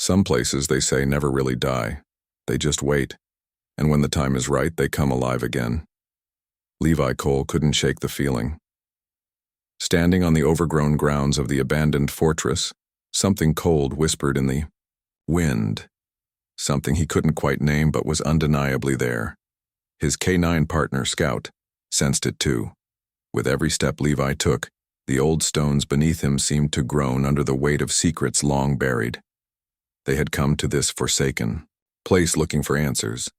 Some places, they say, never really die. They just wait, and when the time is right, they come alive again. Levi Cole couldn't shake the feeling. Standing on the overgrown grounds of the abandoned fortress, something cold whispered in the wind. Something he couldn't quite name but was undeniably there. His K9 partner, Scout, sensed it too. With every step Levi took, the old stones beneath him seemed to groan under the weight of secrets long buried. They had come to this forsaken place looking for answers.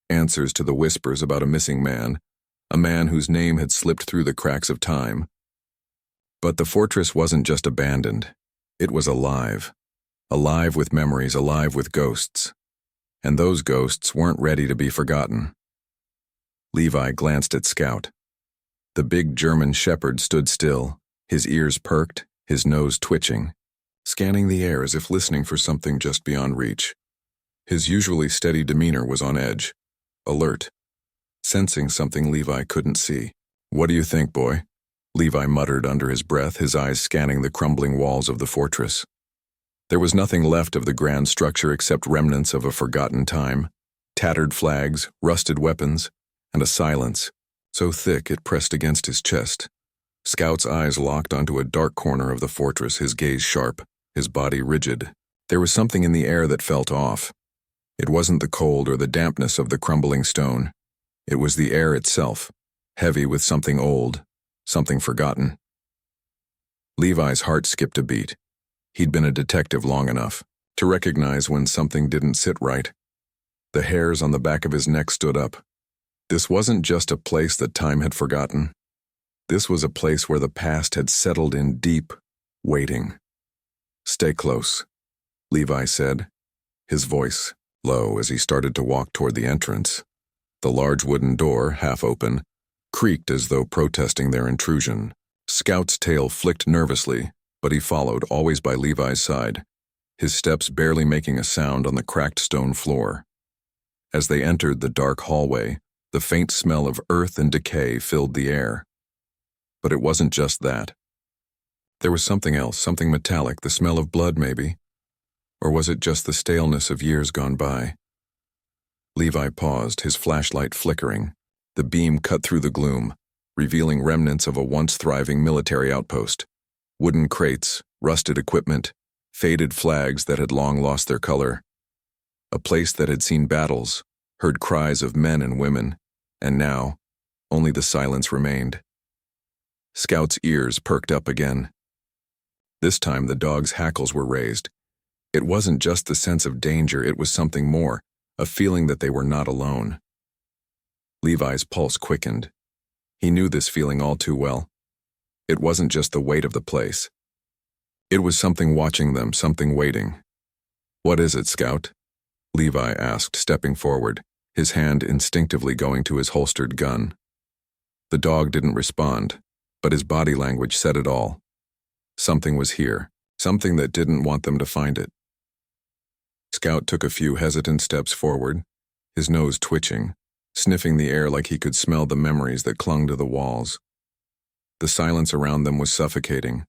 Answers to the whispers about a missing man, a man whose name had slipped through the cracks of time. But the fortress wasn't just abandoned. It was alive. Alive with memories, alive with ghosts. And those ghosts weren't ready to be forgotten. Levi glanced at Scout. The big German shepherd stood still, his ears perked, his nose twitching, scanning the air as if listening for something just beyond reach. His usually steady demeanor was on edge, alert, sensing something Levi couldn't see. "What do you think, boy?" Levi muttered under his breath, his eyes scanning the crumbling walls of the fortress. There was nothing left of the grand structure except remnants of a forgotten time, tattered flags, rusted weapons, and a silence so thick it pressed against his chest. Scout's eyes locked onto a dark corner of the fortress, his gaze sharp, his body rigid. There was something in the air that felt off. It wasn't the cold or the dampness of the crumbling stone. It was the air itself, heavy with something old, something forgotten. Levi's heart skipped a beat. He'd been a detective long enough to recognize when something didn't sit right. The hairs on the back of his neck stood up. This wasn't just a place that time had forgotten. This was a place where the past had settled in deep, waiting. "Stay close," Levi said, his voice low as he started to walk toward the entrance. The large wooden door, half open, creaked as though protesting their intrusion. Scout's tail flicked nervously, but he followed, always by Levi's side, his steps barely making a sound on the cracked stone floor. As they entered the dark hallway, the faint smell of earth and decay filled the air. But it wasn't just that. There was something else, something metallic, the smell of blood maybe. Or was it just the staleness of years gone by? Levi paused, his flashlight flickering. The beam cut through the gloom, revealing remnants of a once thriving military outpost. Wooden crates, rusted equipment, faded flags that had long lost their color. A place that had seen battles, heard cries of men and women, and now, only the silence remained. Scout's ears perked up again. This time the dog's hackles were raised. It wasn't just the sense of danger, it was something more, a feeling that they were not alone. Levi's pulse quickened. He knew this feeling all too well. It wasn't just the weight of the place. It was something watching them, something waiting. "What is it, Scout?" Levi asked, stepping forward, his hand instinctively going to his holstered gun. The dog didn't respond, but his body language said it all. Something was here, something that didn't want them to find it. Scout took a few hesitant steps forward, his nose twitching, sniffing the air like he could smell the memories that clung to the walls. The silence around them was suffocating,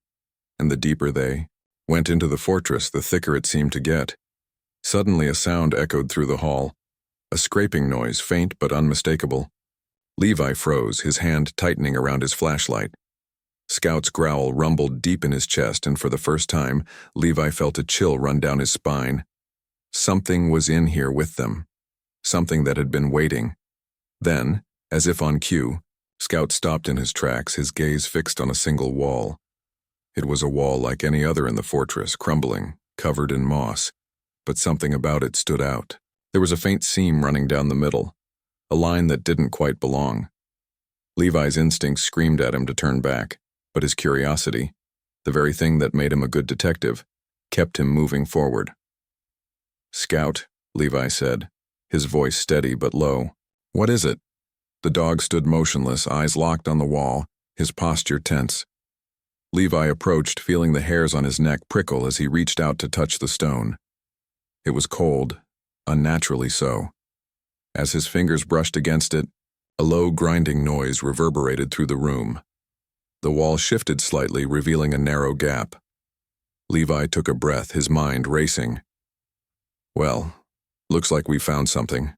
and the deeper they went into the fortress, the thicker it seemed to get. Suddenly a sound echoed through the hall, a scraping noise, faint but unmistakable. Levi froze, his hand tightening around his flashlight. Scout's growl rumbled deep in his chest, and for the first time, Levi felt a chill run down his spine. Something was in here with them, something that had been waiting. Then, as if on cue, Scout stopped in his tracks, his gaze fixed on a single wall. It was a wall like any other in the fortress, crumbling, covered in moss, but something about it stood out. There was a faint seam running down the middle, a line that didn't quite belong. Levi's instincts screamed at him to turn back, but his curiosity, the very thing that made him a good detective, kept him moving forward. "Scout," Levi said, his voice steady but low. "What is it?" The dog stood motionless, eyes locked on the wall, his posture tense. Levi approached, feeling the hairs on his neck prickle as he reached out to touch the stone. It was cold, unnaturally so. As his fingers brushed against it, a low grinding noise reverberated through the room. The wall shifted slightly, revealing a narrow gap. Levi took a breath, his mind racing. Well, looks like we found something.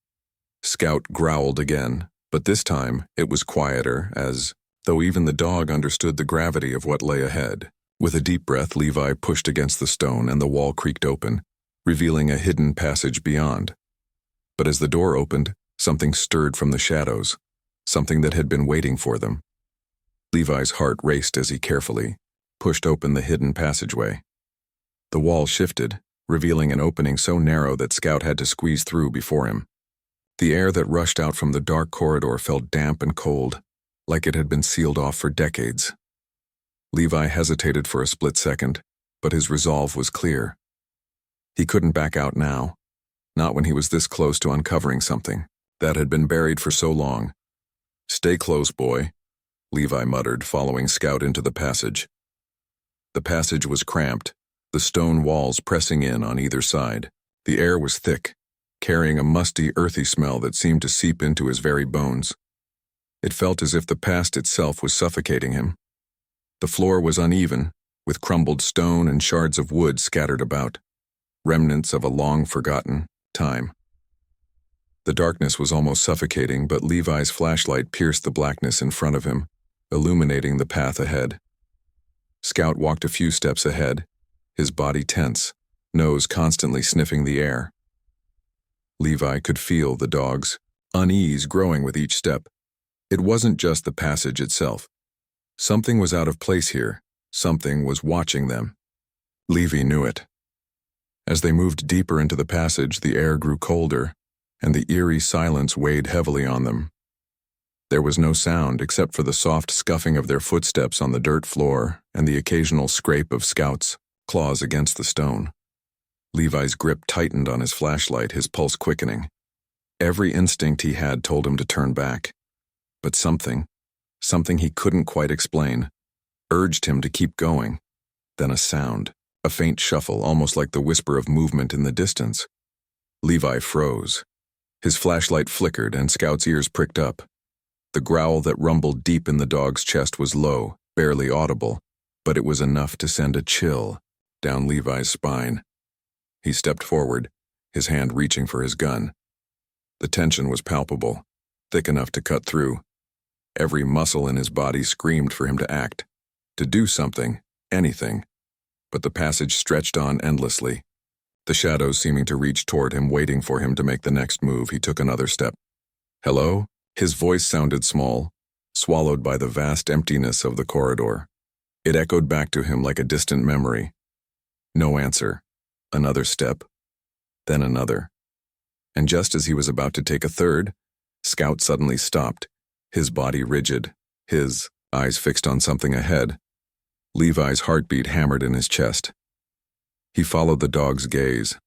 Scout growled again, but this time it was quieter, as though even the dog understood the gravity of what lay ahead. With a deep breath, Levi pushed against the stone and the wall creaked open, revealing a hidden passage beyond. But as the door opened, something stirred from the shadows, something that had been waiting for them. Levi's heart raced as he carefully pushed open the hidden passageway. The wall shifted, revealing an opening so narrow that Scout had to squeeze through before him. The air that rushed out from the dark corridor felt damp and cold, like it had been sealed off for decades. Levi hesitated for a split second, but his resolve was clear. He couldn't back out now, not when he was this close to uncovering something that had been buried for so long. "Stay close, boy," Levi muttered, following Scout into the passage. The passage was cramped, the stone walls pressing in on either side. The air was thick, carrying a musty, earthy smell that seemed to seep into his very bones. It felt as if the past itself was suffocating him. The floor was uneven, with crumbled stone and shards of wood scattered about, remnants of a long-forgotten time. The darkness was almost suffocating, but Levi's flashlight pierced the blackness in front of him, illuminating the path ahead. Scout walked a few steps ahead, his body tense, nose constantly sniffing the air. Levi could feel the dog's unease growing with each step. It wasn't just the passage itself. Something was out of place here. Something was watching them. Levi knew it. As they moved deeper into the passage, the air grew colder, and the eerie silence weighed heavily on them. There was no sound except for the soft scuffing of their footsteps on the dirt floor and the occasional scrape of Scout's claws against the stone. Levi's grip tightened on his flashlight, his pulse quickening. Every instinct he had told him to turn back. But something he couldn't quite explain, urged him to keep going. Then a sound, a faint shuffle, almost like the whisper of movement in the distance. Levi froze. His flashlight flickered and Scout's ears pricked up. The growl that rumbled deep in the dog's chest was low, barely audible, but it was enough to send a chill down Levi's spine. He stepped forward, his hand reaching for his gun. The tension was palpable, thick enough to cut through. Every muscle in his body screamed for him to act, to do something, anything. But the passage stretched on endlessly, the shadows seeming to reach toward him, waiting for him to make the next move. He took another step. "Hello?" His voice sounded small, swallowed by the vast emptiness of the corridor. It echoed back to him like a distant memory. No answer. Another step. Then another. And just as he was about to take a third, Scout suddenly stopped, his body rigid, his eyes fixed on something ahead. Levi's heartbeat hammered in his chest. He followed the dog's gaze.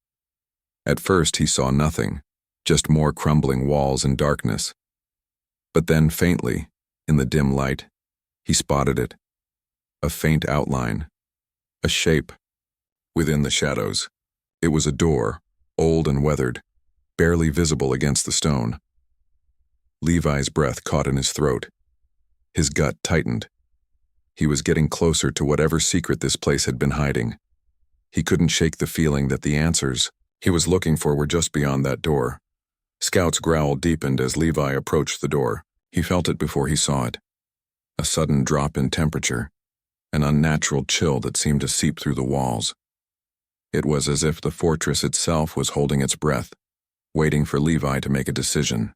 At first he saw nothing, just more crumbling walls and darkness. But then faintly, in the dim light, he spotted it. A faint outline. A shape. Within the shadows. It was a door, old and weathered, barely visible against the stone. Levi's breath caught in his throat. His gut tightened. He was getting closer to whatever secret this place had been hiding. He couldn't shake the feeling that the answers he was looking for were just beyond that door. Scout's growl deepened as Levi approached the door. He felt it before he saw it. A sudden drop in temperature, an unnatural chill that seemed to seep through the walls. It was as if the fortress itself was holding its breath, waiting for Levi to make a decision.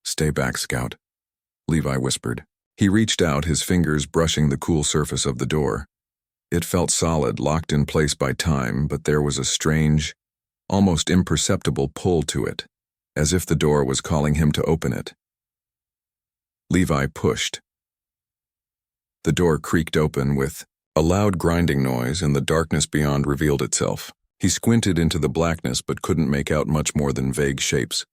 "Stay back, Scout," Levi whispered. He reached out, his fingers brushing the cool surface of the door. It felt solid, locked in place by time, but there was a strange, almost imperceptible pull to it, as if the door was calling him to open it. Levi pushed. The door creaked open with a loud grinding noise, and the darkness beyond revealed itself. He squinted into the blackness but couldn't make out much more than vague shapes.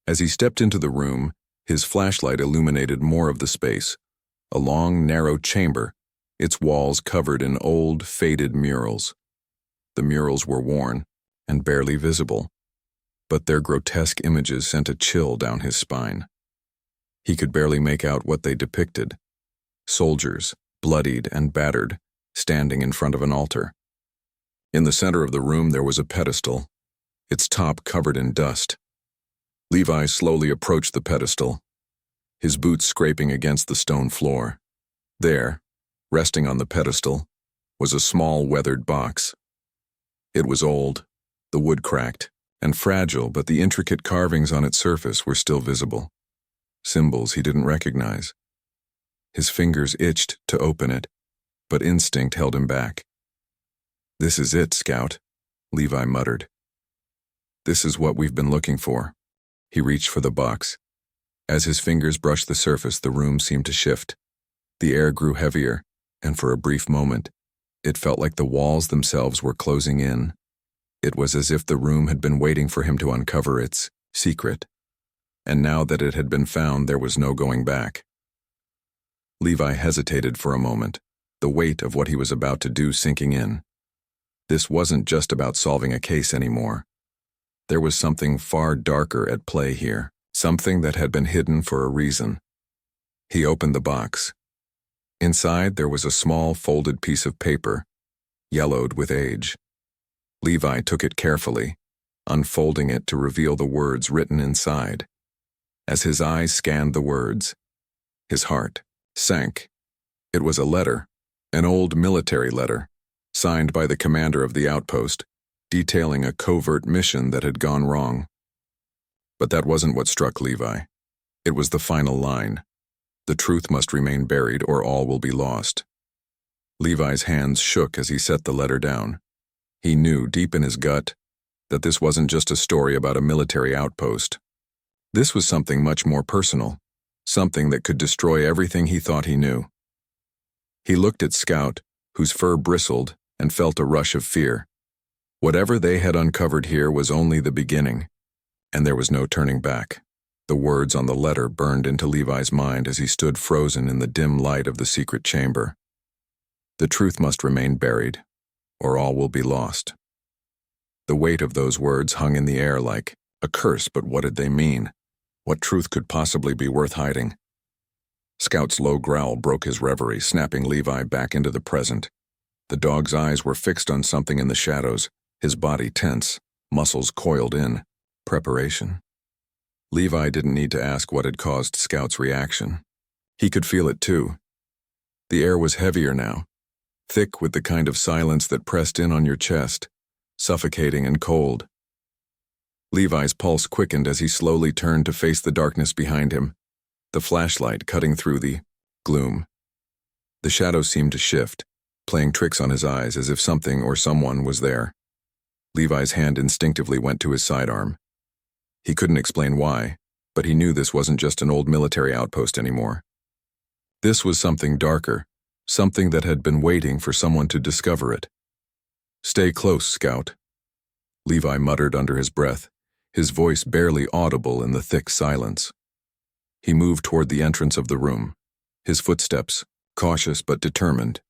As he stepped into the room, his flashlight illuminated more of the space, a long, narrow chamber, its walls covered in old, faded murals. The murals were worn and barely visible, but their grotesque images sent a chill down his spine. He could barely make out what they depicted. Soldiers, bloodied and battered, standing in front of an altar. In the center of the room there was a pedestal, its top covered in dust. Levi slowly approached the pedestal, his boots scraping against the stone floor. There, resting on the pedestal, was a small weathered box. It was old, the wood cracked, and fragile, but the intricate carvings on its surface were still visible. Symbols he didn't recognize. His fingers itched to open it, but instinct held him back. "This is it, Scout," Levi muttered. "This is what we've been looking for." He reached for the box. As his fingers brushed the surface, the room seemed to shift. The air grew heavier, and for a brief moment, it felt like the walls themselves were closing in. It was as if the room had been waiting for him to uncover its secret, and now that it had been found, there was no going back. Levi hesitated for a moment, the weight of what he was about to do sinking in. This wasn't just about solving a case anymore. There was something far darker at play here, something that had been hidden for a reason. He opened the box. Inside, there was a small folded piece of paper, yellowed with age. Levi took it carefully, unfolding it to reveal the words written inside. As his eyes scanned the words, his heart sank. It was a letter, an old military letter, signed by the commander of the outpost, detailing a covert mission that had gone wrong. But that wasn't what struck Levi. It was the final line. The truth must remain buried or all will be lost. Levi's hands shook as he set the letter down. He knew deep in his gut that this wasn't just a story about a military outpost. This was something much more personal, something that could destroy everything he thought he knew. He looked at Scout, whose fur bristled, and felt a rush of fear. Whatever they had uncovered here was only the beginning, and there was no turning back. The words on the letter burned into Levi's mind as he stood frozen in the dim light of the secret chamber. The truth must remain buried, or all will be lost. The weight of those words hung in the air like a curse, but what did they mean? What truth could possibly be worth hiding? Scout's low growl broke his reverie, snapping Levi back into the present. The dog's eyes were fixed on something in the shadows, his body tense, muscles coiled in. Preparation. Levi didn't need to ask what had caused Scout's reaction. He could feel it too. The air was heavier now, thick with the kind of silence that pressed in on your chest, suffocating and cold. Levi's pulse quickened as he slowly turned to face the darkness behind him, the flashlight cutting through the gloom. The shadows seemed to shift, playing tricks on his eyes as if something or someone was there. Levi's hand instinctively went to his sidearm. He couldn't explain why, but he knew this wasn't just an old military outpost anymore. This was something darker, something that had been waiting for someone to discover it. "Stay close, Scout," Levi muttered under his breath, his voice barely audible in the thick silence. He moved toward the entrance of the room, his footsteps, cautious but determined.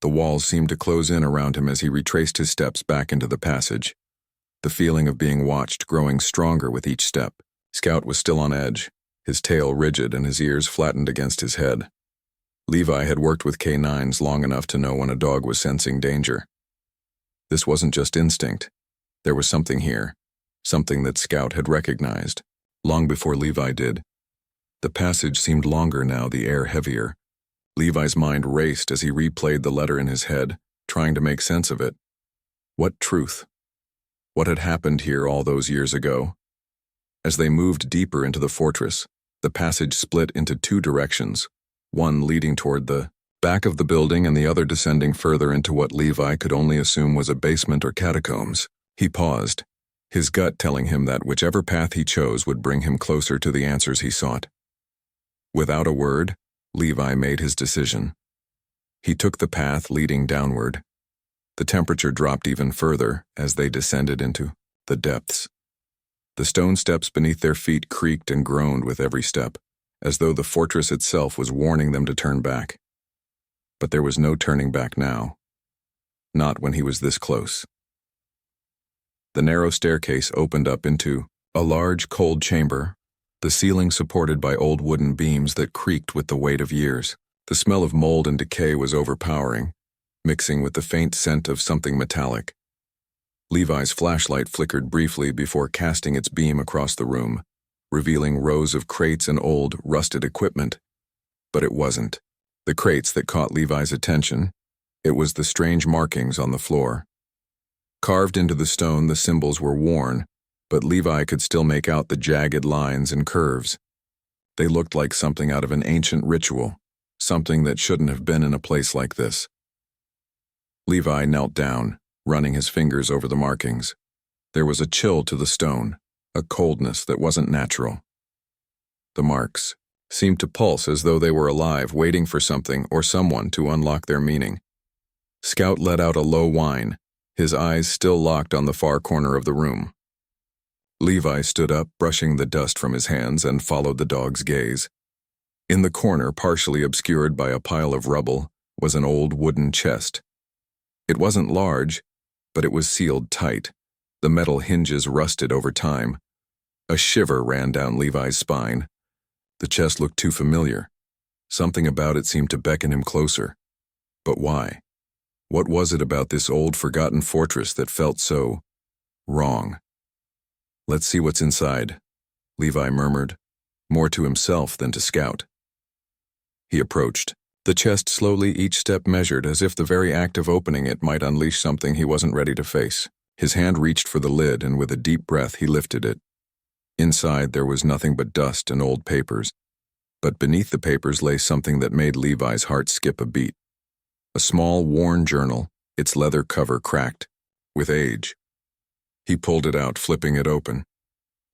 The walls seemed to close in around him as he retraced his steps back into the passage, the feeling of being watched growing stronger with each step. Scout was still on edge, his tail rigid and his ears flattened against his head. Levi had worked with K9s long enough to know when a dog was sensing danger. This wasn't just instinct. There was something here, something that Scout had recognized, long before Levi did. The passage seemed longer now, the air heavier. Levi's mind raced as he replayed the letter in his head, trying to make sense of it. What truth? What had happened here all those years ago? As they moved deeper into the fortress, the passage split into two directions, one leading toward the back of the building and the other descending further into what Levi could only assume was a basement or catacombs. He paused, his gut telling him that whichever path he chose would bring him closer to the answers he sought. Without a word, Levi made his decision. He took the path leading downward. The temperature dropped even further as they descended into the depths. The stone steps beneath their feet creaked and groaned with every step, as though the fortress itself was warning them to turn back. But there was no turning back now. Not when he was this close. The narrow staircase opened up into a large, cold chamber, the ceiling supported by old wooden beams that creaked with the weight of years. The smell of mold and decay was overpowering, mixing with the faint scent of something metallic. Levi's flashlight flickered briefly before casting its beam across the room, revealing rows of crates and old, rusted equipment. But it wasn't the crates that caught Levi's attention. It was the strange markings on the floor. Carved into the stone, the symbols were worn, but Levi could still make out the jagged lines and curves. They looked like something out of an ancient ritual, something that shouldn't have been in a place like this. Levi knelt down, running his fingers over the markings. There was a chill to the stone, a coldness that wasn't natural. The marks seemed to pulse as though they were alive, waiting for something or someone to unlock their meaning. Scout let out a low whine, his eyes still locked on the far corner of the room. Levi stood up, brushing the dust from his hands, and followed the dog's gaze. In the corner, partially obscured by a pile of rubble, was an old wooden chest. It wasn't large, but it was sealed tight, the metal hinges rusted over time. A shiver ran down Levi's spine. The chest looked too familiar. Something about it seemed to beckon him closer. But why? What was it about this old, forgotten fortress that felt so wrong? "Let's see what's inside," Levi murmured, more to himself than to Scout. He approached. The chest slowly, each step measured, as if the very act of opening it might unleash something he wasn't ready to face. His hand reached for the lid, and with a deep breath he lifted it. Inside there was nothing but dust and old papers. But beneath the papers lay something that made Levi's heart skip a beat. A small, worn journal, its leather cover cracked, with age. He pulled it out, flipping it open.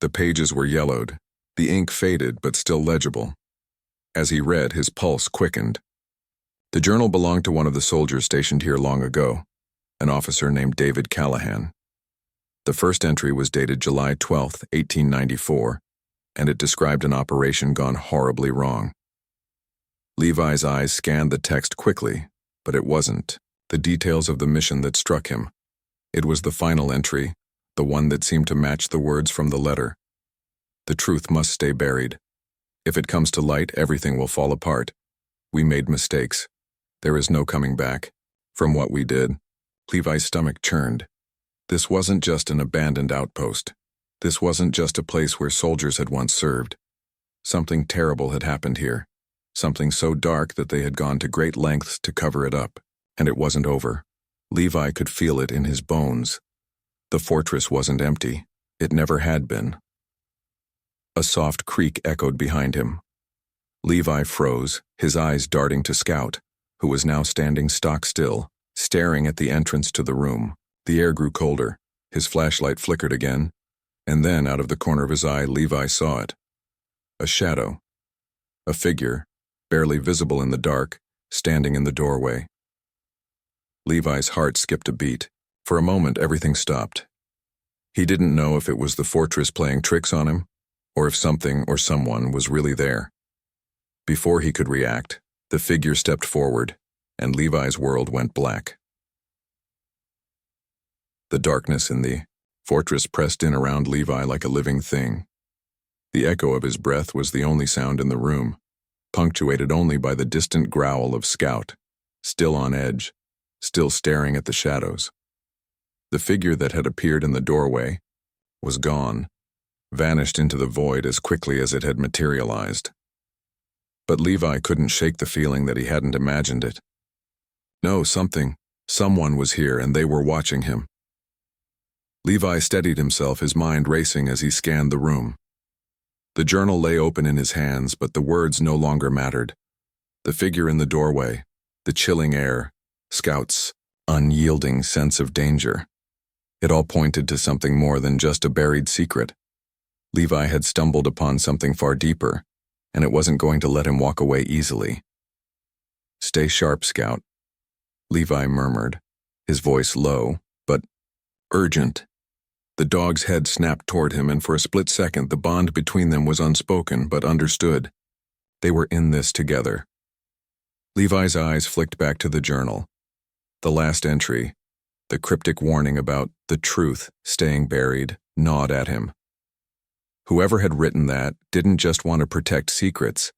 The pages were yellowed, the ink faded but still legible. As he read, his pulse quickened. The journal belonged to one of the soldiers stationed here long ago, an officer named David Callahan. The first entry was dated July 12, 1894, and it described an operation gone horribly wrong. Levi's eyes scanned the text quickly, but it wasn't the details of the mission that struck him. It was the final entry, the one that seemed to match the words from the letter. The truth must stay buried. If it comes to light, everything will fall apart. We made mistakes. There is no coming back from what we did. Levi's stomach churned. This wasn't just an abandoned outpost. This wasn't just a place where soldiers had once served. Something terrible had happened here. Something so dark that they had gone to great lengths to cover it up. And it wasn't over. Levi could feel it in his bones. The fortress wasn't empty. It never had been. A soft creak echoed behind him. Levi froze, his eyes darting to Scout, who was now standing stock still, staring at the entrance to the room. The air grew colder. His flashlight flickered again, and then, out of the corner of his eye, Levi saw it. A shadow. A figure, barely visible in the dark, standing in the doorway. Levi's heart skipped a beat. For a moment, everything stopped. He didn't know if it was the fortress playing tricks on him, or if something or someone was really there. Before he could react, the figure stepped forward, and Levi's world went black. The darkness in the fortress pressed in around Levi like a living thing. The echo of his breath was the only sound in the room, punctuated only by the distant growl of Scout, still on edge, still staring at the shadows. The figure that had appeared in the doorway was gone, vanished into the void as quickly as it had materialized. But Levi couldn't shake the feeling that he hadn't imagined it. No, someone was here, and they were watching him. Levi steadied himself, his mind racing as he scanned the room. The journal lay open in his hands, but the words no longer mattered. The figure in the doorway, the chilling air, Scout's unyielding sense of danger. It all pointed to something more than just a buried secret. Levi had stumbled upon something far deeper, and it wasn't going to let him walk away easily. "Stay sharp, Scout," Levi murmured, his voice low, but urgent. The dog's head snapped toward him, and for a split second the bond between them was unspoken but understood. They were in this together. Levi's eyes flicked back to the journal. The last entry, the cryptic warning about the truth staying buried, gnawed at him. Whoever had written that didn't just want to protect secrets.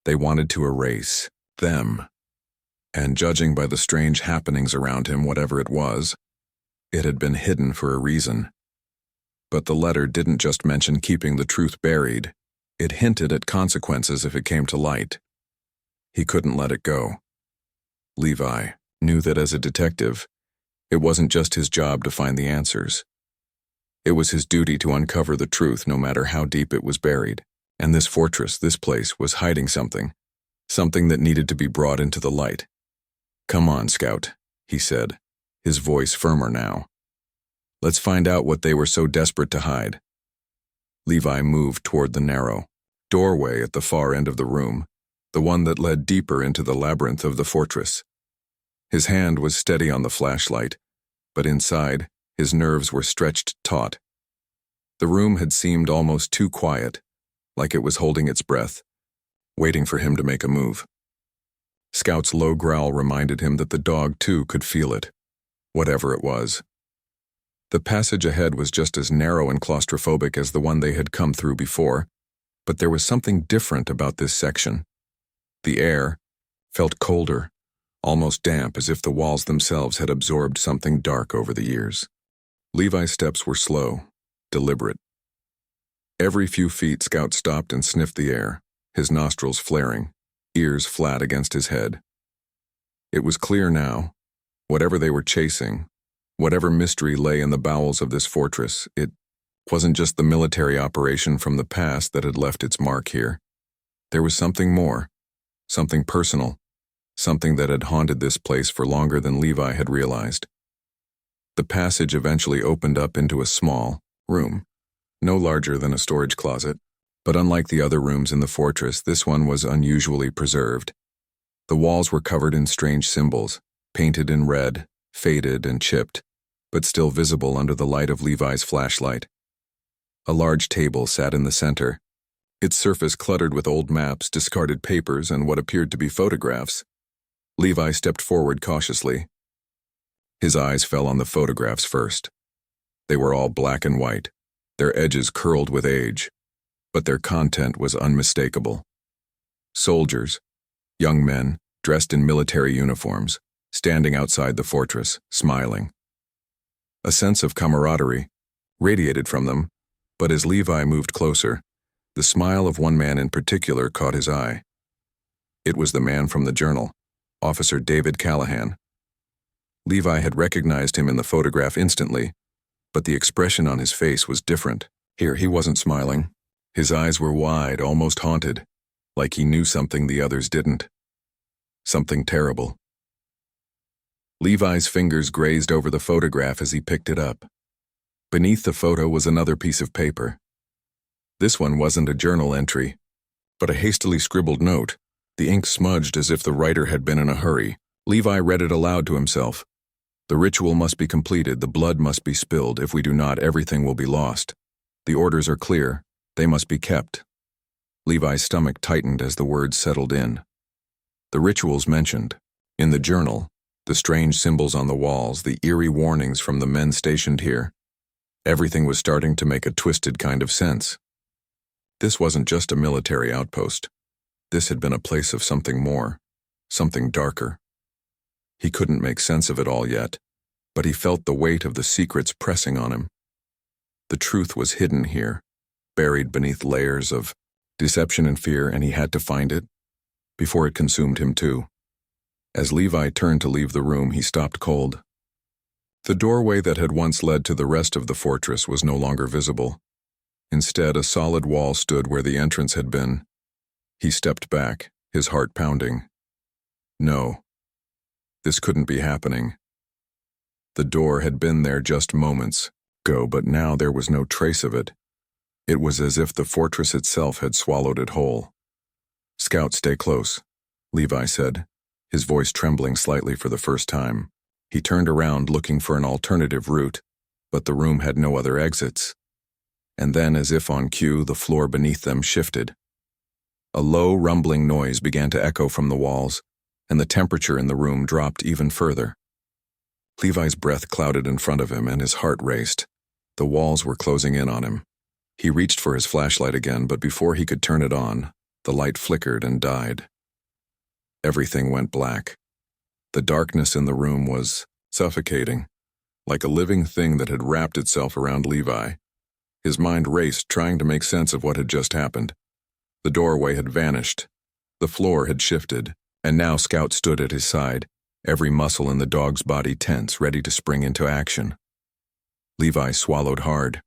They wanted to erase them. And judging by the strange happenings around him, whatever it was, It had been hidden for a reason. But the letter didn't just mention keeping the truth buried. It hinted at consequences if it came to light. He couldn't let it go. Levi knew that as a detective, it wasn't just his job to find the answers. It was his duty to uncover the truth no matter how deep it was buried. And this fortress, this place, was hiding something that needed to be brought into the light. "Come on, Scout," he said, his voice firmer now. "Let's find out what they were so desperate to hide." Levi moved toward the narrow doorway at the far end of the room, the one that led deeper into the labyrinth of the fortress. His hand was steady on the flashlight, but inside, his nerves were stretched taut. The room had seemed almost too quiet, like it was holding its breath, waiting for him to make a move. Scout's low growl reminded him that the dog, too, could feel it, whatever it was. The passage ahead was just as narrow and claustrophobic as the one they had come through before, but there was something different about this section. The air felt colder, almost damp, as if the walls themselves had absorbed something dark over the years. Levi's steps were slow, deliberate. Every few feet, Scout stopped and sniffed the air, his nostrils flaring, ears flat against his head. It was clear now. Whatever they were chasing, whatever mystery lay in the bowels of this fortress, it wasn't just the military operation from the past that had left its mark here. There was something more, something personal, something that had haunted this place for longer than Levi had realized. The passage eventually opened up into a small room, no larger than a storage closet, but unlike the other rooms in the fortress, this one was unusually preserved. The walls were covered in strange symbols, painted in red, faded and chipped, but still visible under the light of Levi's flashlight. A large table sat in the center, its surface cluttered with old maps, discarded papers, and what appeared to be photographs. Levi stepped forward cautiously. His eyes fell on the photographs first. They were all black and white, their edges curled with age, but their content was unmistakable. Soldiers, young men, dressed in military uniforms, standing outside the fortress, smiling. A sense of camaraderie radiated from them, but as Levi moved closer, the smile of one man in particular caught his eye. It was the man from the journal, Officer David Callahan. Levi had recognized him in the photograph instantly, but the expression on his face was different. Here, he wasn't smiling. His eyes were wide, almost haunted, like he knew something the others didn't. Something terrible. Levi's fingers grazed over the photograph as he picked it up. Beneath the photo was another piece of paper. This one wasn't a journal entry, but a hastily scribbled note, the ink smudged as if the writer had been in a hurry. Levi read it aloud to himself. "The ritual must be completed, the blood must be spilled. If we do not, everything will be lost. The orders are clear. They must be kept." Levi's stomach tightened as the words settled in. The rituals mentioned, in the journal, the strange symbols on the walls, the eerie warnings from the men stationed here. Everything was starting to make a twisted kind of sense. This wasn't just a military outpost. This had been a place of something more, something darker. He couldn't make sense of it all yet, but he felt the weight of the secrets pressing on him. The truth was hidden here, buried beneath layers of deception and fear, and he had to find it before it consumed him too. As Levi turned to leave the room, he stopped cold. The doorway that had once led to the rest of the fortress was no longer visible. Instead, a solid wall stood where the entrance had been. He stepped back, his heart pounding. No. This couldn't be happening. The door had been there just moments ago, but now there was no trace of it. It was as if the fortress itself had swallowed it whole. "Scout, stay close," Levi said, his voice trembling slightly for the first time. He turned around looking for an alternative route, but the room had no other exits. And then, as if on cue, the floor beneath them shifted. A low, rumbling noise began to echo from the walls, and the temperature in the room dropped even further. Levi's breath clouded in front of him, and his heart raced. The walls were closing in on him. He reached for his flashlight again, but before he could turn it on, the light flickered and died. Everything went black. The darkness in the room was suffocating, like a living thing that had wrapped itself around Levi. His mind raced, trying to make sense of what had just happened. The doorway had vanished. The floor had shifted, and now Scout stood at his side, every muscle in the dog's body tense, ready to spring into action. Levi swallowed hard.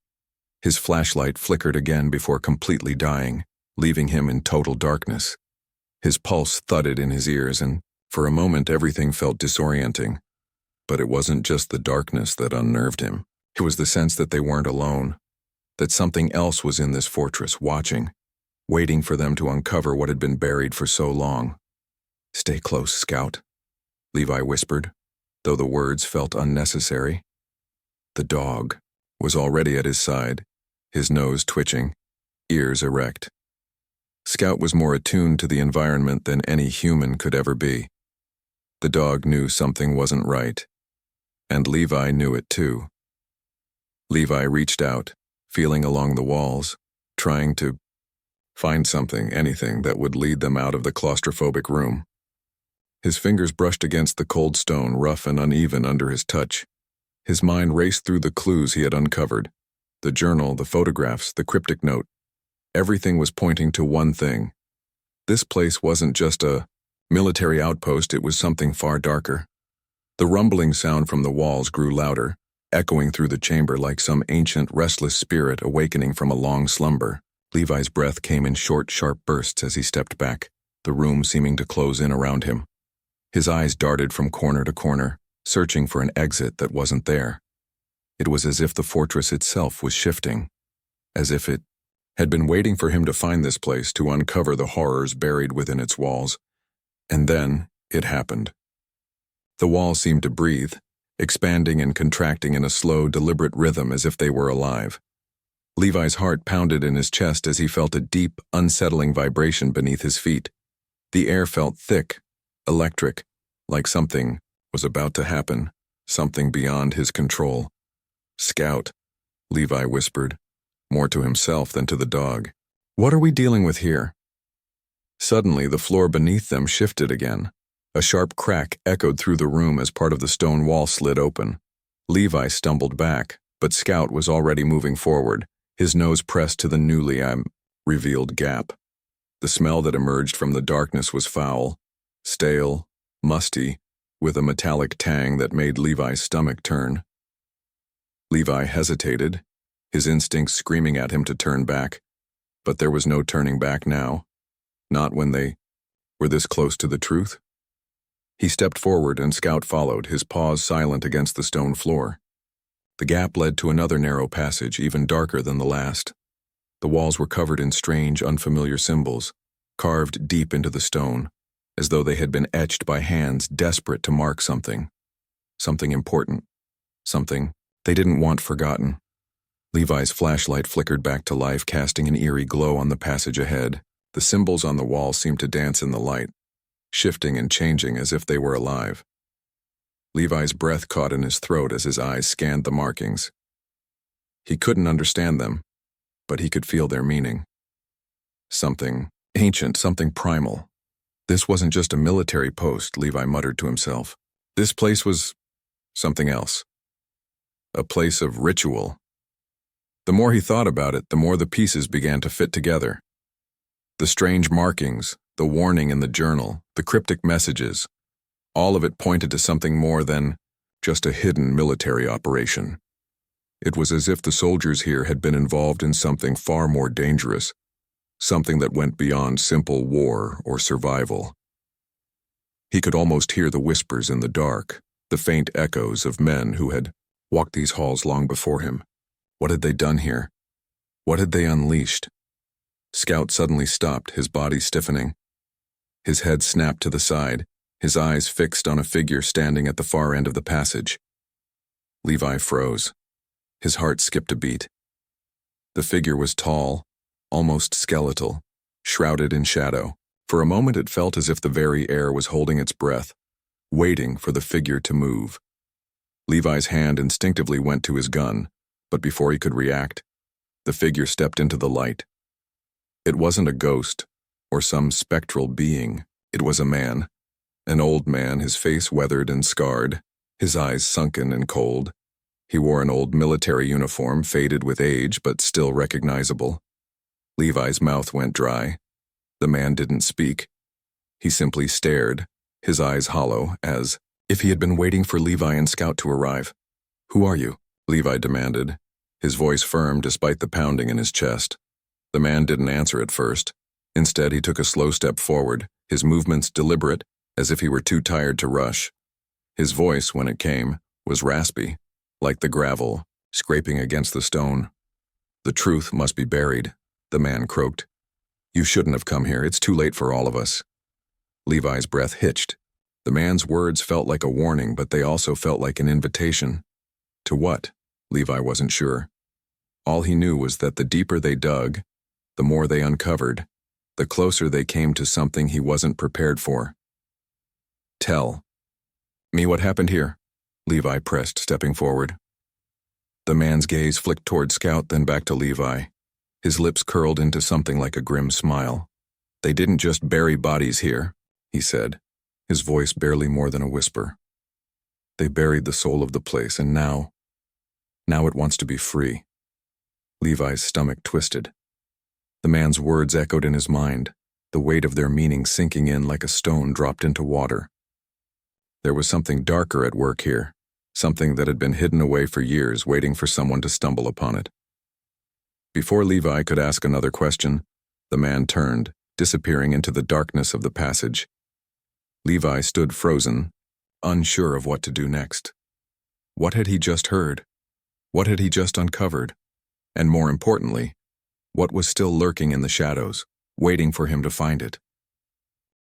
His flashlight flickered again before completely dying, leaving him in total darkness. His pulse thudded in his ears, and for a moment everything felt disorienting. But it wasn't just the darkness that unnerved him. It was the sense that they weren't alone, that something else was in this fortress, watching, waiting for them to uncover what had been buried for so long. "Stay close, Scout," Levi whispered, though the words felt unnecessary. The dog was already at his side, his nose twitching, ears erect. Scout was more attuned to the environment than any human could ever be. The dog knew something wasn't right, and Levi knew it too. Levi reached out, feeling along the walls, trying to find something, anything that would lead them out of the claustrophobic room. His fingers brushed against the cold stone, rough and uneven under his touch. His mind raced through the clues he had uncovered. The journal, the photographs, the cryptic note. Everything was pointing to one thing. This place wasn't just a military outpost, it was something far darker. The rumbling sound from the walls grew louder, echoing through the chamber like some ancient, restless spirit awakening from a long slumber. Levi's breath came in short, sharp bursts as he stepped back, the room seeming to close in around him. His eyes darted from corner to corner, searching for an exit that wasn't there. It was as if the fortress itself was shifting, as if it had been waiting for him to find this place, to uncover the horrors buried within its walls. And then it happened. The walls seemed to breathe, expanding and contracting in a slow, deliberate rhythm as if they were alive. Levi's heart pounded in his chest as he felt a deep, unsettling vibration beneath his feet. The air felt thick, electric, like something was about to happen, something beyond his control. "Scout," Levi whispered, more to himself than to the dog. "What are we dealing with here?" Suddenly, the floor beneath them shifted again. A sharp crack echoed through the room as part of the stone wall slid open. Levi stumbled back, but Scout was already moving forward, his nose pressed to the newly revealed gap. The smell that emerged from the darkness was foul, stale, musty, with a metallic tang that made Levi's stomach turn. Levi hesitated, his instincts screaming at him to turn back, but there was no turning back now, not when they were this close to the truth. He stepped forward and Scout followed, his paws silent against the stone floor. The gap led to another narrow passage, even darker than the last. The walls were covered in strange, unfamiliar symbols, carved deep into the stone, as though they had been etched by hands desperate to mark something. Something important. Something they didn't want forgotten. Levi's flashlight flickered back to life, casting an eerie glow on the passage ahead. The symbols on the wall seemed to dance in the light, shifting and changing as if they were alive. Levi's breath caught in his throat as his eyes scanned the markings. He couldn't understand them, but he could feel their meaning. Something ancient, something primal. This wasn't just a military post, Levi muttered to himself. This place was something else. A place of ritual. The more he thought about it, the more the pieces began to fit together. The strange markings, the warning in the journal, the cryptic messages, all of it pointed to something more than just a hidden military operation. It was as if the soldiers here had been involved in something far more dangerous, something that went beyond simple war or survival. He could almost hear the whispers in the dark, the faint echoes of men who had walked these halls long before him. What had they done here? What had they unleashed? Scout suddenly stopped, his body stiffening. His head snapped to the side, his eyes fixed on a figure standing at the far end of the passage. Levi froze. His heart skipped a beat. The figure was tall, almost skeletal, shrouded in shadow. For a moment it felt as if the very air was holding its breath, waiting for the figure to move. Levi's hand instinctively went to his gun, but before he could react, the figure stepped into the light. It wasn't a ghost or some spectral being. It was a man, an old man, his face weathered and scarred, his eyes sunken and cold. He wore an old military uniform, faded with age but still recognizable. Levi's mouth went dry. The man didn't speak. He simply stared, his eyes hollow, as if he had been waiting for Levi and Scout to arrive. "Who are you?" Levi demanded, his voice firm despite the pounding in his chest. The man didn't answer at first. Instead, he took a slow step forward, his movements deliberate, as if he were too tired to rush. His voice, when it came, was raspy, like the gravel, scraping against the stone. "The truth must be buried," the man croaked. "You shouldn't have come here. It's too late for all of us." Levi's breath hitched. The man's words felt like a warning, but they also felt like an invitation. To what? Levi wasn't sure. All he knew was that the deeper they dug, the more they uncovered, the closer they came to something he wasn't prepared for. "Tell me what happened here," Levi pressed, stepping forward. The man's gaze flicked toward Scout, then back to Levi. His lips curled into something like a grim smile. "They didn't just bury bodies here," he said, his voice barely more than a whisper. "They buried the soul of the place, and now it wants to be free." Levi's stomach twisted. The man's words echoed in his mind, the weight of their meaning sinking in like a stone dropped into water. There was something darker at work here, something that had been hidden away for years, waiting for someone to stumble upon it. Before Levi could ask another question, the man turned, disappearing into the darkness of the passage. Levi stood frozen, unsure of what to do next. What had he just heard? What had he just uncovered? And more importantly, what was still lurking in the shadows, waiting for him to find it?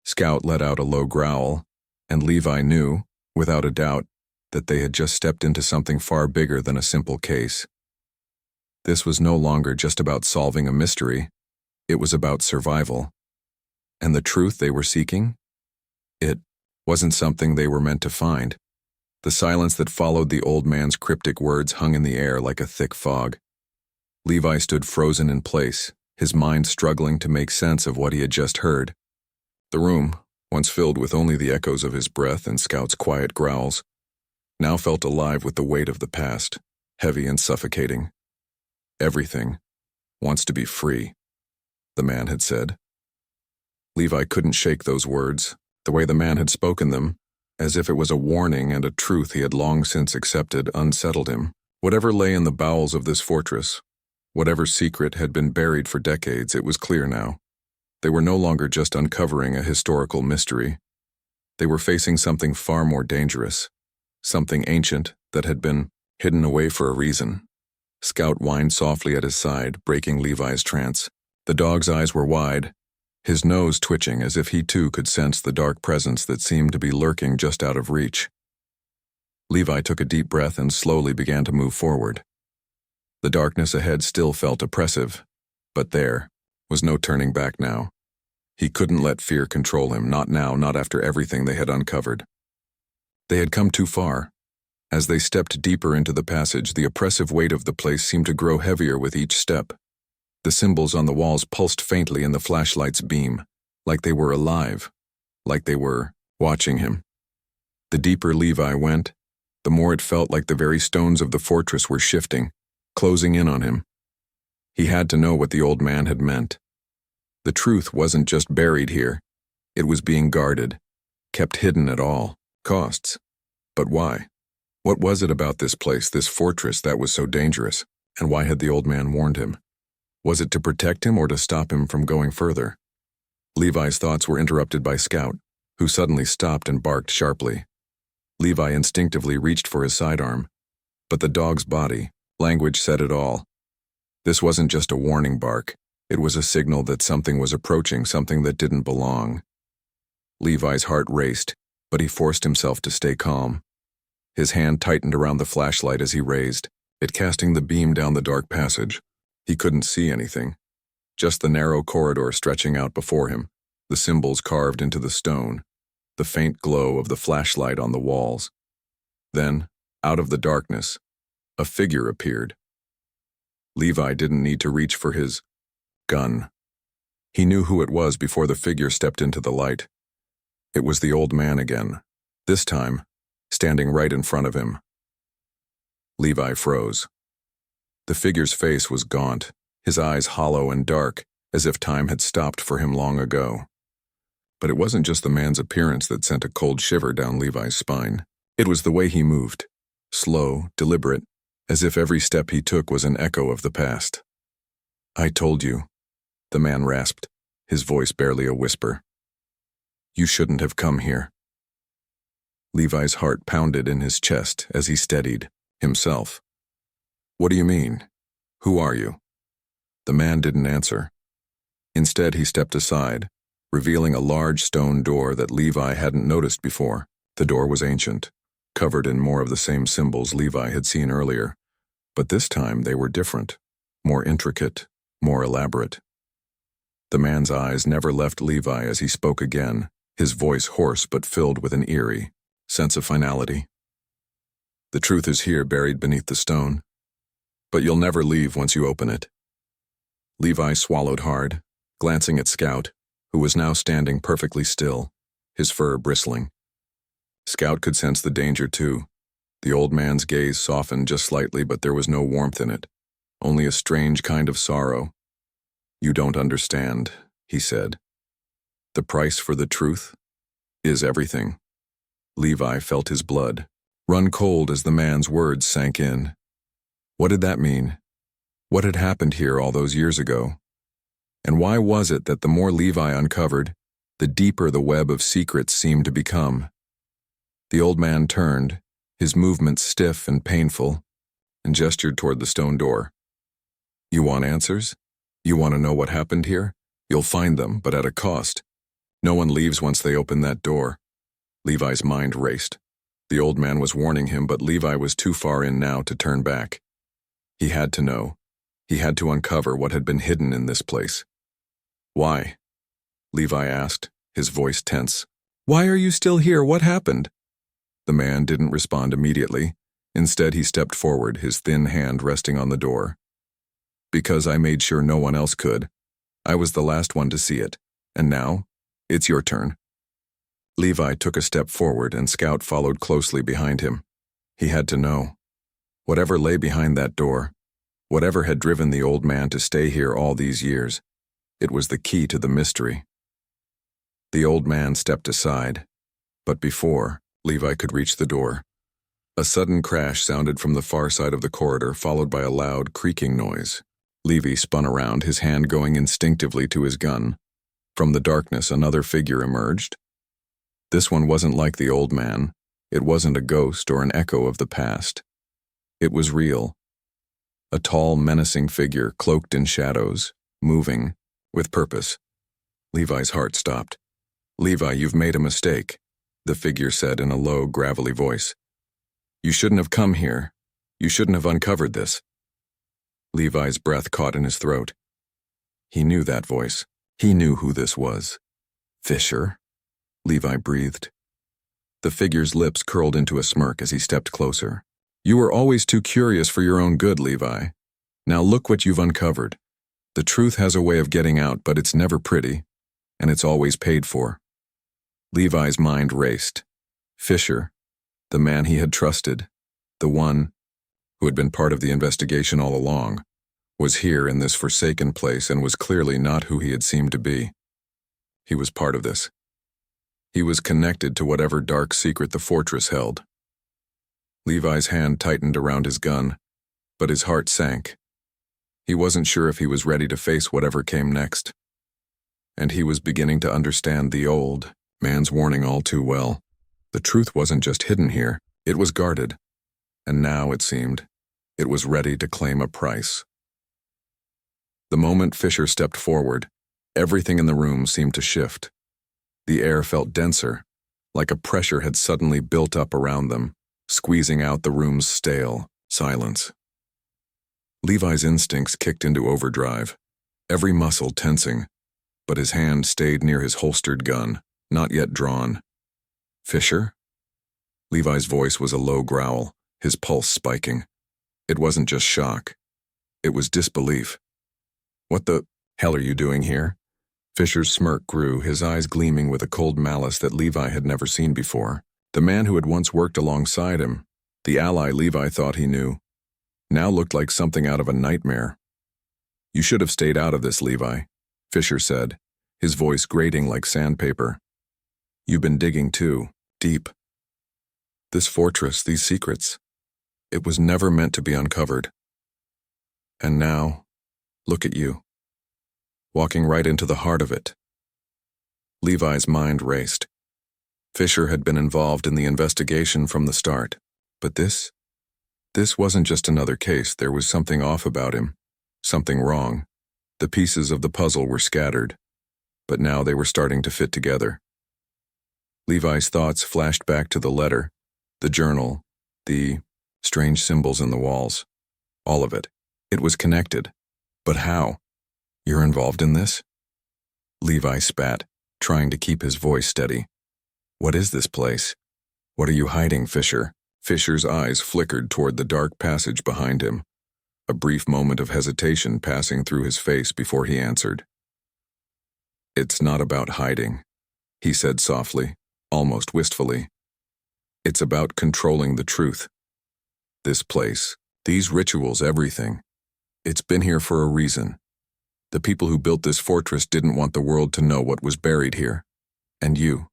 Scout let out a low growl, and Levi knew, without a doubt, that they had just stepped into something far bigger than a simple case. This was no longer just about solving a mystery. It was about survival. And the truth they were seeking? It wasn't something they were meant to find. The silence that followed the old man's cryptic words hung in the air like a thick fog. Levi stood frozen in place, his mind struggling to make sense of what he had just heard. The room, once filled with only the echoes of his breath and Scout's quiet growls, now felt alive with the weight of the past, heavy and suffocating. "Everything wants to be free," the man had said. Levi couldn't shake those words, the way the man had spoken them, as if it was a warning and a truth he had long since accepted, unsettled him. Whatever lay in the bowels of this fortress, whatever secret had been buried for decades, it was clear now. They were no longer just uncovering a historical mystery. They were facing something far more dangerous, something ancient that had been hidden away for a reason. Scout whined softly at his side, breaking Levi's trance. The dog's eyes were wide, his nose twitching as if he too could sense the dark presence that seemed to be lurking just out of reach. Levi took a deep breath and slowly began to move forward. The darkness ahead still felt oppressive, but there was no turning back now. He couldn't let fear control him, not now, not after everything they had uncovered. They had come too far. As they stepped deeper into the passage, the oppressive weight of the place seemed to grow heavier with each step. The symbols on the walls pulsed faintly in the flashlight's beam, like they were alive, like they were watching him. The deeper Levi went, the more it felt like the very stones of the fortress were shifting, closing in on him. He had to know what the old man had meant. The truth wasn't just buried here. It was being guarded, kept hidden at all costs. But why? What was it about this place, this fortress, that was so dangerous, and why had the old man warned him? Was it to protect him or to stop him from going further? Levi's thoughts were interrupted by Scout, who suddenly stopped and barked sharply. Levi instinctively reached for his sidearm, but the dog's body, language said it all. This wasn't just a warning bark. It was a signal that something was approaching, something that didn't belong. Levi's heart raced, but he forced himself to stay calm. His hand tightened around the flashlight as he raised, it casting the beam down the dark passage. He couldn't see anything, just the narrow corridor stretching out before him, the symbols carved into the stone, the faint glow of the flashlight on the walls. Then, out of the darkness, a figure appeared. Levi didn't need to reach for his gun. He knew who it was before the figure stepped into the light. It was the old man again, this time standing right in front of him. Levi froze. The figure's face was gaunt, his eyes hollow and dark, as if time had stopped for him long ago. But it wasn't just the man's appearance that sent a cold shiver down Levi's spine. It was the way he moved, slow, deliberate, as if every step he took was an echo of the past. "I told you," the man rasped, his voice barely a whisper. "You shouldn't have come here." Levi's heart pounded in his chest as he steadied himself. "What do you mean? Who are you?" The man didn't answer. Instead, he stepped aside, revealing a large stone door that Levi hadn't noticed before. The door was ancient, covered in more of the same symbols Levi had seen earlier, but this time they were different, more intricate, more elaborate. The man's eyes never left Levi as he spoke again, his voice hoarse but filled with an eerie sense of finality. "The truth is here, buried beneath the stone, but you'll never leave once you open it." Levi swallowed hard, glancing at Scout, who was now standing perfectly still, his fur bristling. Scout could sense the danger too. The old man's gaze softened just slightly, but there was no warmth in it, only a strange kind of sorrow. "You don't understand," he said. "The price for the truth is everything." Levi felt his blood run cold as the man's words sank in. What did that mean? What had happened here all those years ago? And why was it that the more Levi uncovered, the deeper the web of secrets seemed to become? The old man turned, his movements stiff and painful, and gestured toward the stone door. "You want answers? You want to know what happened here? You'll find them, but at a cost. No one leaves once they open that door." Levi's mind raced. The old man was warning him, but Levi was too far in now to turn back. He had to know. He had to uncover what had been hidden in this place. "Why?" Levi asked, his voice tense. "Why are you still here? What happened?" The man didn't respond immediately. Instead, he stepped forward, his thin hand resting on the door. "Because I made sure no one else could. I was the last one to see it. And now, it's your turn." Levi took a step forward, and Scout followed closely behind him. He had to know. Whatever lay behind that door, whatever had driven the old man to stay here all these years, it was the key to the mystery. The old man stepped aside, but before Levi could reach the door, a sudden crash sounded from the far side of the corridor, followed by a loud, creaking noise. Levi spun around, his hand going instinctively to his gun. From the darkness, another figure emerged. This one wasn't like the old man. It wasn't a ghost or an echo of the past. It was real. A tall, menacing figure, cloaked in shadows, moving, with purpose. Levi's heart stopped. "Levi, you've made a mistake," the figure said in a low, gravelly voice. "You shouldn't have come here. You shouldn't have uncovered this." Levi's breath caught in his throat. He knew that voice. He knew who this was. "Fisher?" Levi breathed. The figure's lips curled into a smirk as he stepped closer. "You were always too curious for your own good, Levi. Now look what you've uncovered. The truth has a way of getting out, but it's never pretty, and it's always paid for." Levi's mind raced. Fisher, the man he had trusted, the one who had been part of the investigation all along, was here in this forsaken place and was clearly not who he had seemed to be. He was part of this. He was connected to whatever dark secret the fortress held. Levi's hand tightened around his gun, but his heart sank. He wasn't sure if he was ready to face whatever came next. And he was beginning to understand the old man's warning all too well. The truth wasn't just hidden here, it was guarded. And now, it seemed, it was ready to claim a price. The moment Fisher stepped forward, everything in the room seemed to shift. The air felt denser, like a pressure had suddenly built up around them, squeezing out the room's stale silence. Levi's instincts kicked into overdrive, every muscle tensing, but his hand stayed near his holstered gun, not yet drawn. "Fisher?" Levi's voice was a low growl, his pulse spiking. It wasn't just shock. It was disbelief. "What the hell are you doing here?" Fisher's smirk grew, his eyes gleaming with a cold malice that Levi had never seen before. The man who had once worked alongside him, the ally Levi thought he knew, now looked like something out of a nightmare. "You should have stayed out of this, Levi," Fisher said, his voice grating like sandpaper. "You've been digging too, deep. This fortress, these secrets, it was never meant to be uncovered. And now, look at you, walking right into the heart of it." Levi's mind raced. Fisher had been involved in the investigation from the start, but this wasn't just another case. There was something off about him, something wrong. The pieces of the puzzle were scattered, but now they were starting to fit together. Levi's thoughts flashed back to the letter, the journal, the strange symbols in the walls. All of it. It was connected. But how? "You're involved in this?" Levi spat, trying to keep his voice steady. "What is this place? What are you hiding, Fisher?" Fisher's eyes flickered toward the dark passage behind him, a brief moment of hesitation passing through his face before he answered. "It's not about hiding," he said softly, almost wistfully. "It's about controlling the truth. This place, these rituals, everything. It's been here for a reason. The people who built this fortress didn't want the world to know what was buried here. And you're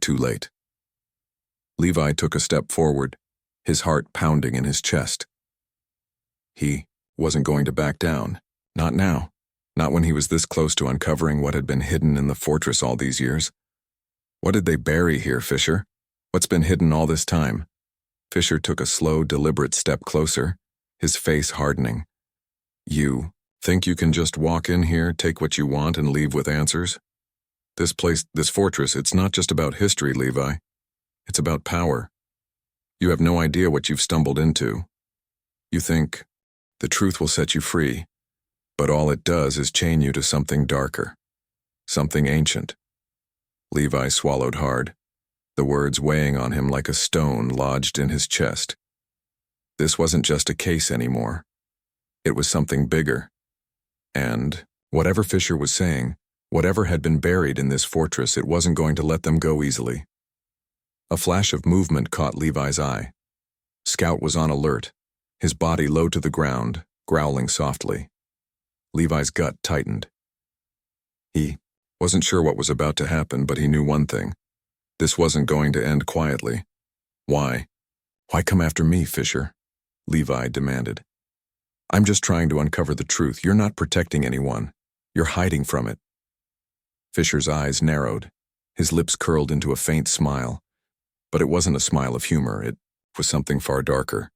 too late." Levi took a step forward, his heart pounding in his chest. He wasn't going to back down. Not now. Not when he was this close to uncovering what had been hidden in the fortress all these years. "What did they bury here, Fisher? What's been hidden all this time?" Fisher took a slow, deliberate step closer, his face hardening. "You think you can just walk in here, take what you want, and leave with answers? This place, this fortress, it's not just about history, Levi. It's about power. You have no idea what you've stumbled into. You think the truth will set you free, but all it does is chain you to something darker, something ancient." Levi swallowed hard, the words weighing on him like a stone lodged in his chest. This wasn't just a case anymore. It was something bigger. And whatever Fisher was saying, whatever had been buried in this fortress, it wasn't going to let them go easily. A flash of movement caught Levi's eye. Scout was on alert, his body low to the ground, growling softly. Levi's gut tightened. He wasn't sure what was about to happen, but he knew one thing. This wasn't going to end quietly. "Why? Why come after me, Fisher?" Levi demanded. "I'm just trying to uncover the truth. You're not protecting anyone. You're hiding from it." Fisher's eyes narrowed, his lips curled into a faint smile. But it wasn't a smile of humor, it was something far darker.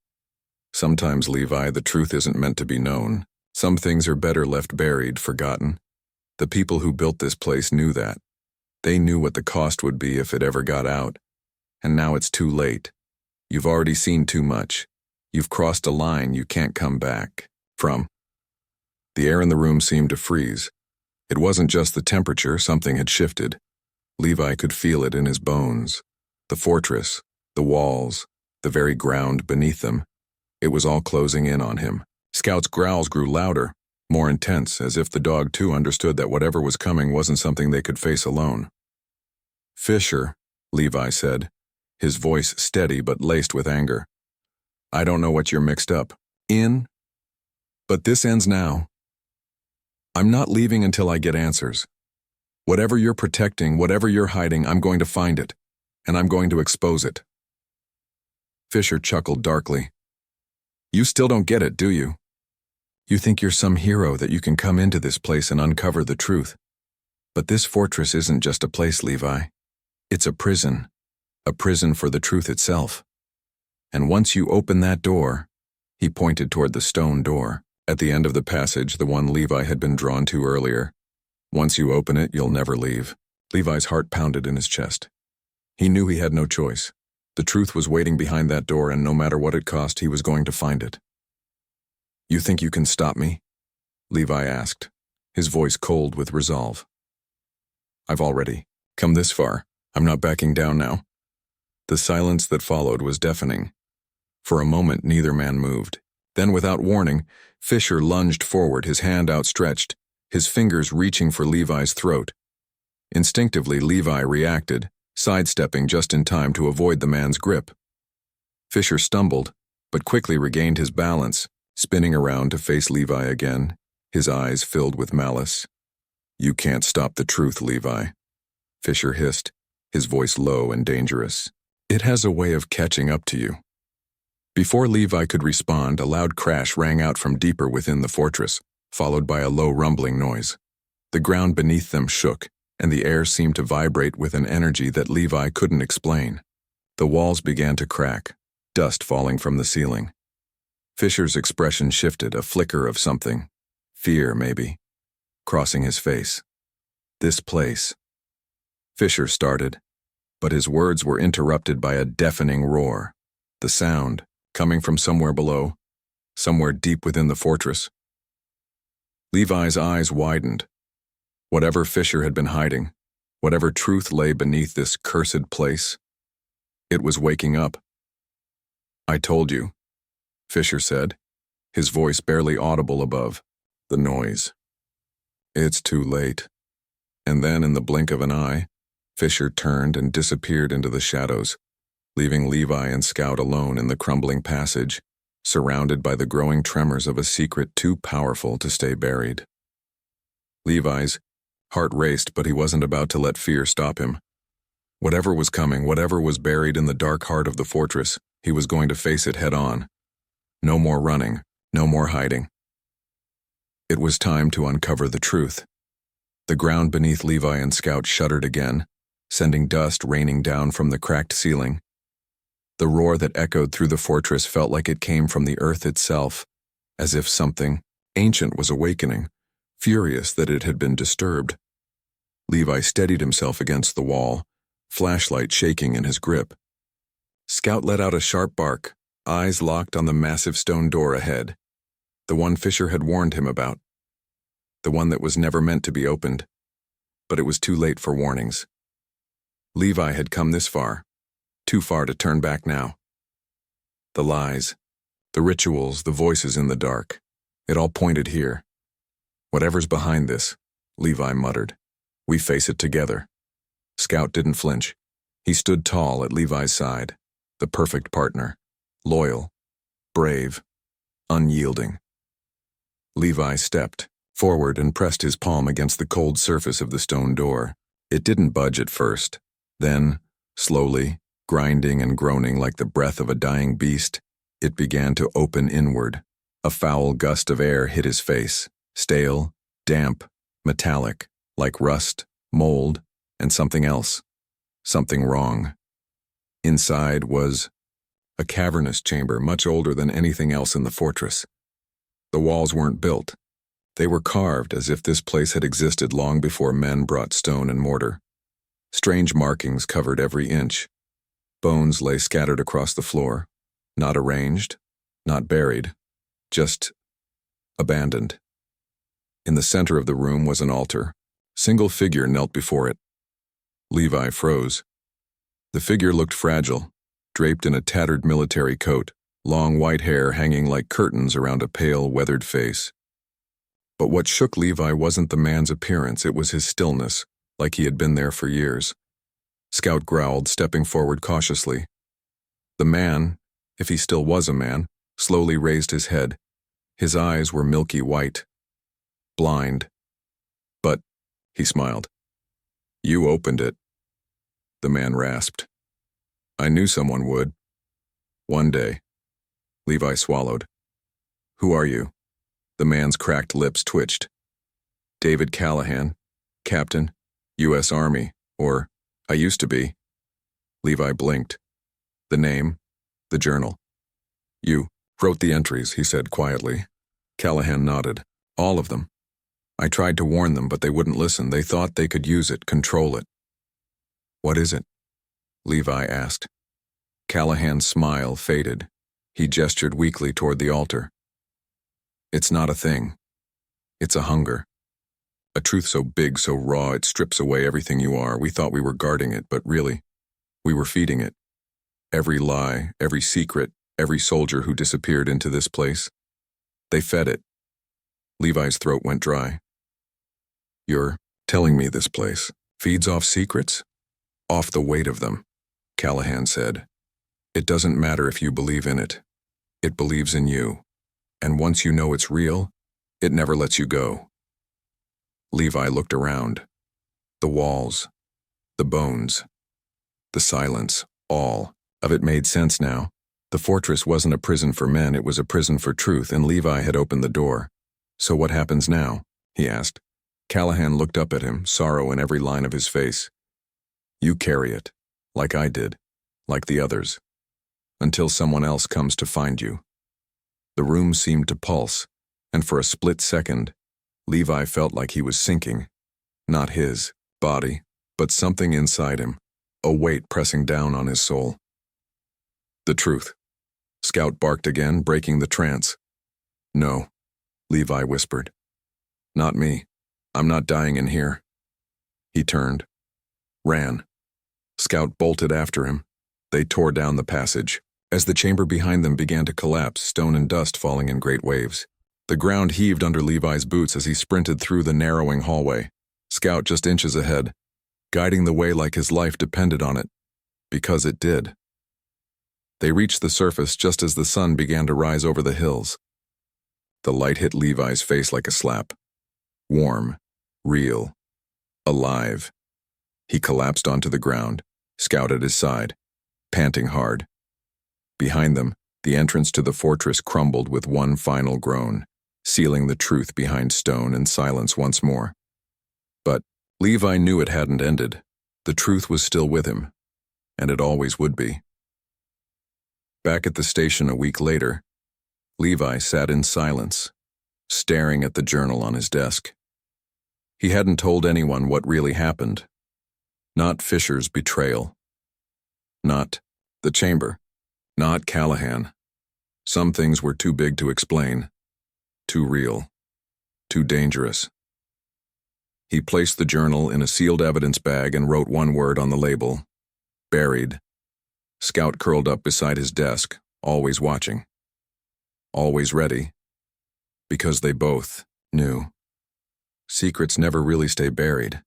"Sometimes, Levi, the truth isn't meant to be known. Some things are better left buried, forgotten. The people who built this place knew that. They knew what the cost would be if it ever got out. And now it's too late. You've already seen too much. You've crossed a line you can't come back from." The air in the room seemed to freeze. It wasn't just the temperature, something had shifted. Levi could feel it in his bones. The fortress, the walls, the very ground beneath them. It was all closing in on him. Scout's growls grew louder, more intense, as if the dog too understood that whatever was coming wasn't something they could face alone. "Fisher," Levi said, his voice steady but laced with anger. "I don't know what you're mixed up in, but this ends now. I'm not leaving until I get answers. Whatever you're protecting, whatever you're hiding, I'm going to find it, and I'm going to expose it." Fisher chuckled darkly. "You still don't get it, do you? You think you're some hero that you can come into this place and uncover the truth. But this fortress isn't just a place, Levi. It's a prison for the truth itself. And once you open that door," he pointed toward the stone door, at the end of the passage, the one Levi had been drawn to earlier. "Once you open it, you'll never leave." Levi's heart pounded in his chest. He knew he had no choice. The truth was waiting behind that door, and no matter what it cost, he was going to find it. "You think you can stop me?" Levi asked, his voice cold with resolve. "I've already come this far. I'm not backing down now." The silence that followed was deafening. For a moment, neither man moved. Then, without warning, Fisher lunged forward, his hand outstretched, his fingers reaching for Levi's throat. Instinctively, Levi reacted, sidestepping just in time to avoid the man's grip. Fisher stumbled, but quickly regained his balance, spinning around to face Levi again, his eyes filled with malice. "You can't stop the truth, Levi," Fisher hissed, his voice low and dangerous. "It has a way of catching up to you." Before Levi could respond, a loud crash rang out from deeper within the fortress, followed by a low rumbling noise. The ground beneath them shook, and the air seemed to vibrate with an energy that Levi couldn't explain. The walls began to crack, dust falling from the ceiling. Fisher's expression shifted, a flicker of something, fear maybe, crossing his face. "This place." Fisher started, but his words were interrupted by a deafening roar. The sound, coming from somewhere below, somewhere deep within the fortress. Levi's eyes widened. Whatever Fisher had been hiding, whatever truth lay beneath this cursed place, it was waking up. "I told you," Fisher said, his voice barely audible above the noise. "It's too late." And then, in the blink of an eye, Fisher turned and disappeared into the shadows, leaving Levi and Scout alone in the crumbling passage, surrounded by the growing tremors of a secret too powerful to stay buried. Levi's heart raced, but he wasn't about to let fear stop him. Whatever was coming, whatever was buried in the dark heart of the fortress, he was going to face it head on. No more running, no more hiding. It was time to uncover the truth. The ground beneath Levi and Scout shuddered again, sending dust raining down from the cracked ceiling. The roar that echoed through the fortress felt like it came from the earth itself, as if something ancient was awakening, furious that it had been disturbed. Levi steadied himself against the wall, flashlight shaking in his grip. Scout let out a sharp bark, eyes locked on the massive stone door ahead, the one Fisher had warned him about, the one that was never meant to be opened. But it was too late for warnings. Levi had come this far, too far to turn back now. The lies, the rituals, the voices in the dark, it all pointed here. "Whatever's behind this," Levi muttered, "we face it together." Scout didn't flinch. He stood tall at Levi's side, the perfect partner, loyal, brave, unyielding. Levi stepped forward and pressed his palm against the cold surface of the stone door. It didn't budge at first. Then, slowly, grinding and groaning like the breath of a dying beast, it began to open inward. A foul gust of air hit his face, stale, damp, metallic, like rust, mold, and something else. Something wrong. Inside was a cavernous chamber much older than anything else in the fortress. The walls weren't built. They were carved as if this place had existed long before men brought stone and mortar. Strange markings covered every inch. Bones lay scattered across the floor, not arranged, not buried, just abandoned. In the center of the room was an altar. Single figure knelt before it. Levi froze. The figure looked fragile, draped in a tattered military coat, long white hair hanging like curtains around a pale, weathered face. But what shook Levi wasn't the man's appearance, it was his stillness, like he had been there for years. Scout growled, stepping forward cautiously. The man, if he still was a man, slowly raised his head. His eyes were milky white. Blind. "But," he smiled. "You opened it." The man rasped. "I knew someone would. One day." Levi swallowed. "Who are you?" The man's cracked lips twitched. "David Callahan, Captain, U.S. Army, or I used to be." Levi blinked. "The name, the journal." "You wrote the entries," he said quietly. Callahan nodded. "All of them. I tried to warn them, but they wouldn't listen. They thought they could use it, control it." "What is it?" Levi asked. Callahan's smile faded. He gestured weakly toward the altar. "It's not a thing. It's a hunger. A truth so big, so raw, it strips away everything you are. We thought we were guarding it, but really, we were feeding it. Every lie, every secret, every soldier who disappeared into this place. They fed it." Levi's throat went dry. "You're telling me this place feeds off secrets?" "Off the weight of them," Callahan said. "It doesn't matter if you believe in it. It believes in you. And once you know it's real, it never lets you go. Levi looked around. The walls, the bones, the silence, all of it made sense now. The fortress wasn't a prison for men, it was a prison for truth, and Levi had opened the door. So what happens now? He asked. Callahan looked up at him, sorrow in every line of his face. You carry it, like I did, like the others, until someone else comes to find you. The room seemed to pulse, and for a split second, Levi felt like he was sinking. Not his body, but something inside him, a weight pressing down on his soul. The truth. Scout barked again, breaking the trance. No, Levi whispered. Not me. I'm not dying in here. He turned. Ran. Scout bolted after him. They tore down the passage. As the chamber behind them began to collapse, stone and dust falling in great waves. The ground heaved under Levi's boots as he sprinted through the narrowing hallway. Scout just inches ahead, guiding the way like his life depended on it. Because it did. They reached the surface just as the sun began to rise over the hills. The light hit Levi's face like a slap. Warm, real, alive. He collapsed onto the ground, Scout at his side, panting hard. Behind them, the entrance to the fortress crumbled with one final groan, sealing the truth behind stone and silence once more. But Levi knew it hadn't ended. The truth was still with him, and it always would be. Back at the station a week later, Levi sat in silence, staring at the journal on his desk. He hadn't told anyone what really happened. Not Fisher's betrayal. Not the chamber. Not Callahan. Some things were too big to explain. Too real. Too dangerous. He placed the journal in a sealed evidence bag and wrote one word on the label. Buried. Scout curled up beside his desk, always watching. Always ready. Because they both knew. Secrets never really stay buried.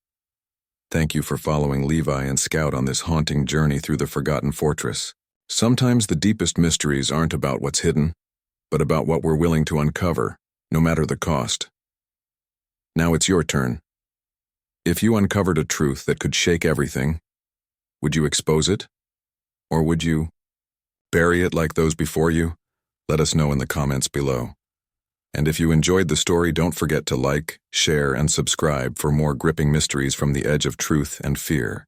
Thank you for following Levi and Scout on this haunting journey through the Forgotten Fortress. Sometimes the deepest mysteries aren't about what's hidden, but about what we're willing to uncover, no matter the cost. Now it's your turn. If you uncovered a truth that could shake everything, would you expose it? Or would you bury it like those before you? Let us know in the comments below. And if you enjoyed the story, don't forget to like, share, and subscribe for more gripping mysteries from the edge of truth and fear.